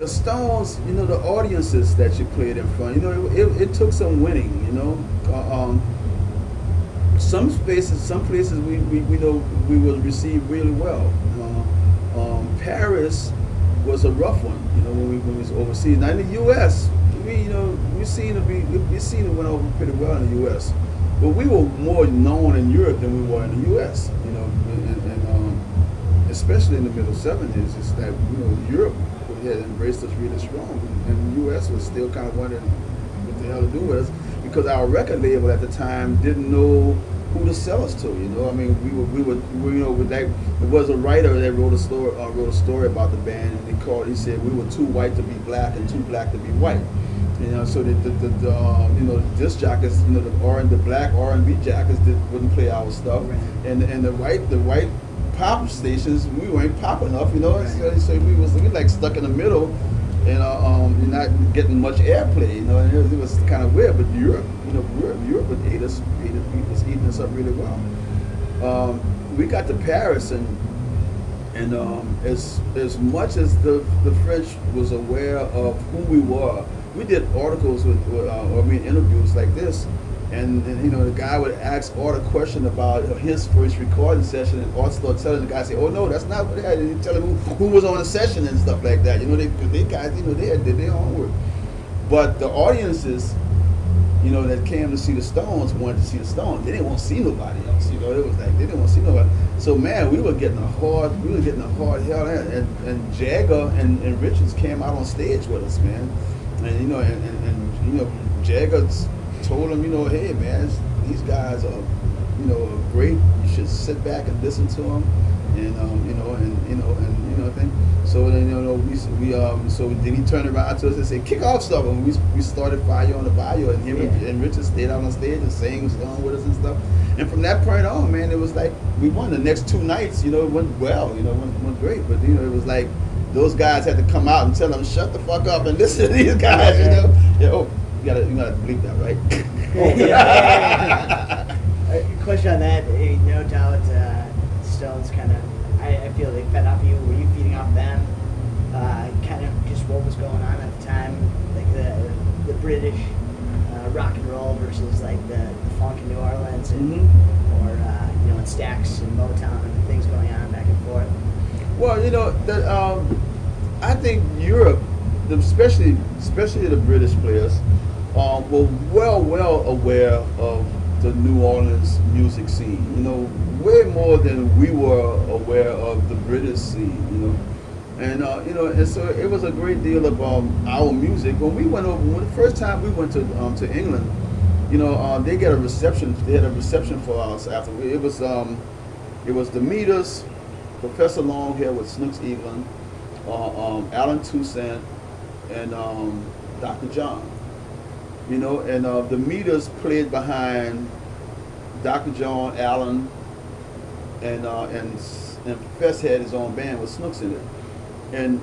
The Stones, the audiences that you played in front, it took some winning, some places we know we was received really well. Paris was a rough one, when we was overseas. Now in the U.S., we seen it went over pretty well in the U.S., but we were more known in Europe than we were in the U.S. Especially in the middle '70s, it's that Europe had embraced us really strong, and the U.S. was still kind of wondering what the hell to do with us because our record label at the time didn't know who to sell us to. I mean, with that, there was a writer that wrote a story about the band, and he said we were too white to be black and too black to be white. So the disc jockeys, the black R&B jockeys wouldn't play our stuff, Right. and the white pop stations, we weren't pop enough, Right. so we like stuck in the middle, and not getting much airplay, and it was kind of weird. But Europe was eating us up really well. We got to Paris, and as much as the French was aware of who we were, we did articles interviews like this. And the guy would ask Art a question about his first recording session, and Art started telling the guy, say, "Oh no, that's not what they had." And he'd tell him who was on the session and stuff like that. They guys, they did their own work. But the audiences, that came to see the Stones wanted to see the Stones. They didn't want to see nobody else. It was like they didn't want to see nobody. So man, we were getting a hard hell, and Jagger and Richards came out on stage with us, man, and Jagger told him, hey man, these guys are, great. You should sit back and listen to them, and thing. So then so then he turned around to us and said, kick off stuff, and we started Fire on the Bayou, and him and Richard stayed out on stage and sang with us and stuff. And from that point on, man, it was like we won the next 2 nights. It went well, went great, but it was like those guys had to come out and tell them, shut the fuck up and listen to these guys, You gotta bleep that, right? Question on that, no doubt, Stones kind of, I feel they fed off you. Were you feeding off them? Kind of just what was going on at the time, like the British rock and roll versus like the funk in New Orleans, and, or in Stax and Motown and things going on back and forth. Well, I think Europe, especially the British players, were well aware of the New Orleans music scene, way more than we were aware of the British scene, and so it was a great deal of our music. When the first time we went to England, they had a reception for us after. It was the Meters, Professor Longhair with Snooks Evelyn, Alan Toussaint, and Dr. John. And the Meters played behind Dr. John, Allen, and Fess had his own band with Snooks in it. And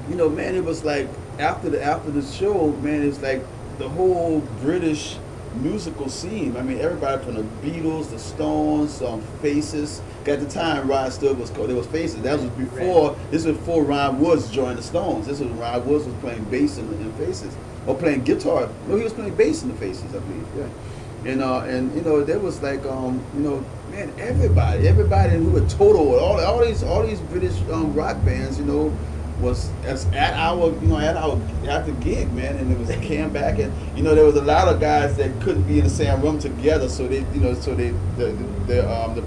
man, it was like after the show, man, it's like the whole British musical scene. I mean, everybody from the Beatles, the Stones, Faces. At the time, Ryan Stewart was called. There was Faces. That was before. This was before Ryan Woods joined the Stones. This was Ryan Woods was playing bass in Faces, or playing guitar. No, he was playing bass in the Faces, I believe. Yeah. And there was like man, everybody who were Toto, all these British rock bands, was at the gig, man, and it was came back, and there was a lot of guys that couldn't be in the same room together, so the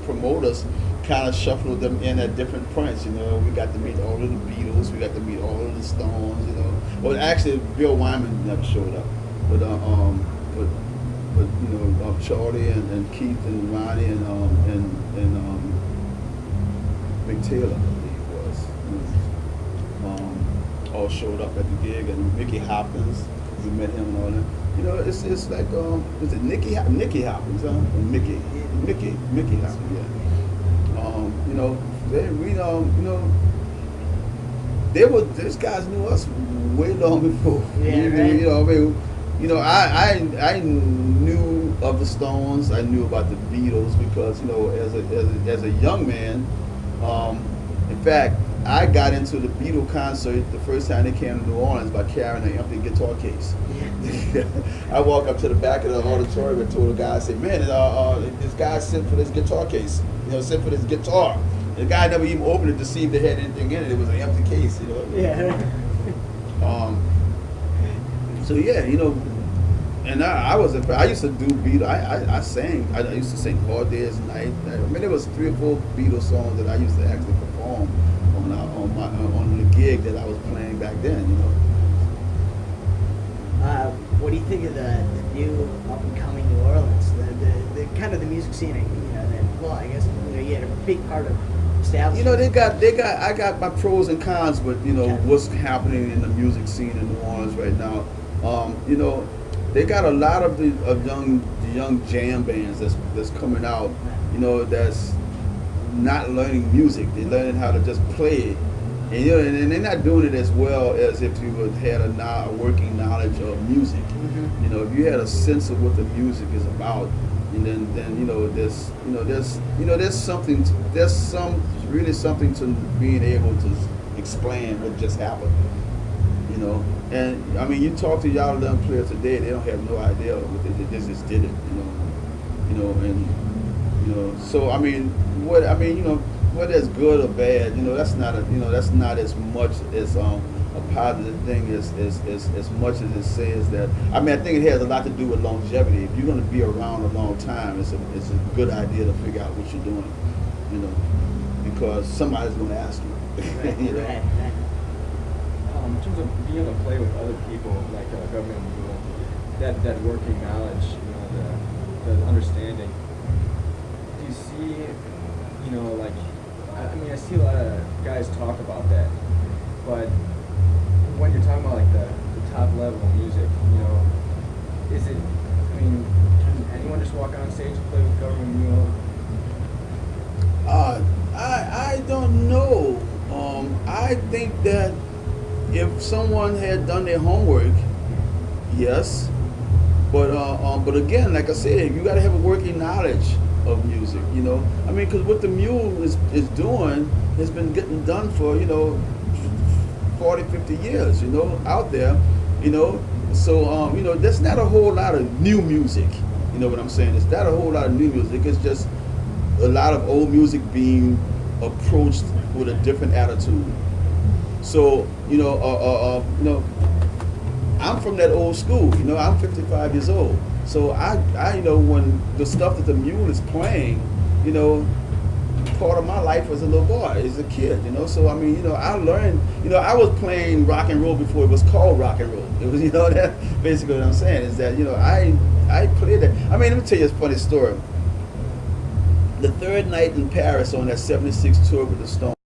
promoters kind of shuffled them in at different points. We got to meet all of the Beatles, we got to meet all of the Stones. Well, actually, Bill Wyman never showed up, but Charlie and Keith and Ronnie and Mick Taylor, I believe was. All showed up at the gig, and Mickey Hopkins, we met him and all that. It's like is it Nicky Hopkins, huh? Or Mickey Hopkins, yeah. These guys knew us way long before. I knew of the Stones. I knew about the Beatles because as a young man, in fact, I got into the Beatle concert the first time they came to New Orleans by carrying an empty guitar case. I walked up to the back of the auditorium and told the guy, I said, man, this guy sent for this guitar case, sent for this guitar. The guy never even opened it to see if they had anything in it. It was an empty case, Yeah. So yeah, and I used to do Beatles. I sang. I used to sing Hard Day's Night. I mean, there was 3 or 4 Beatles songs that I used to actually perform on the gig that I was playing back then. What do you think of the new up and coming New Orleans? The kind of the music scene. I guess you had a big part of establishing. I got my pros and cons with what's happening in the music scene in New Orleans right now. They got a lot of the young jam bands that's coming out. That's not learning music. They're learning how to just play it, and they're not doing it as well as if you had a working knowledge of music. Mm-hmm. If you had a sense of what the music is about, and then there's really something to being able to explain what just happened. And I mean, you talk to y'all young players today, they don't have no idea what they just did it. So I mean, whether it's good or bad, that's not as much as a positive thing as much as it says that. I mean, I think it has a lot to do with longevity. If you're going to be around a long time, it's a good idea to figure out what you're doing, because somebody's going to ask you. Right. In terms of being able to play with other people, like government people, that working knowledge, the understanding. Do you see, I see a lot of guys talk about that, but when you're talking about like the top level music, is it? Can anyone just walk on stage and play with government music? I don't know. I think that if someone had done their homework, yes, but again, like I said, you got to have a working knowledge of music. Because what the mule is doing has been getting done for 40, 50 years. Out there. So there's not a whole lot of new music. You know what I'm saying? It's not a whole lot of new music. It's just a lot of old music being approached with a different attitude. So, I'm from that old school. I'm 55 years old. So I when the stuff that the mule is playing, part of my life as a little boy, as a kid. So I learned. I was playing rock and roll before it was called rock and roll. It was, that basically what I'm saying is that I played that. Let me tell you a funny story. The third night in Paris on that '76 tour with the Stones.